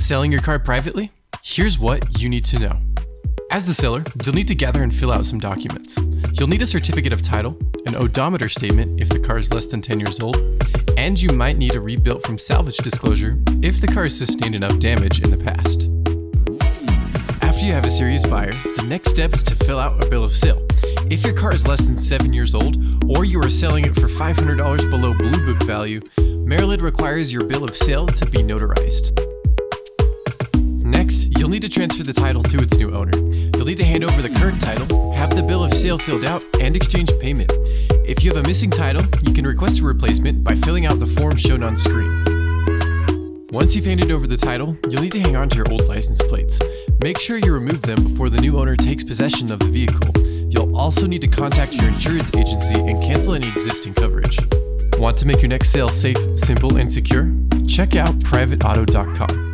Selling your car privately? Here's what you need to know. As the seller, you'll need to gather and fill out some documents. You'll need a certificate of title, an odometer statement if the car is less than 10 years old, and you might need a rebuilt from salvage disclosure if the car has sustained enough damage in the past. After you have a serious buyer, the next step is to fill out a bill of sale. If your car is less than 7 years old, or you are selling it for $500 below bluebook value, Maryland requires your bill of sale to be notarized. Next, you'll need to transfer the title to its new owner. You'll need to hand over the current title, have the bill of sale filled out, and exchange payment. If you have a missing title, you can request a replacement by filling out the form shown on screen. Once you've handed over the title, you'll need to hang on to your old license plates. Make sure you remove them before the new owner takes possession of the vehicle. You'll also need to contact your insurance agency and cancel any existing coverage. Want to make your next sale safe, simple, and secure? Check out privateauto.com.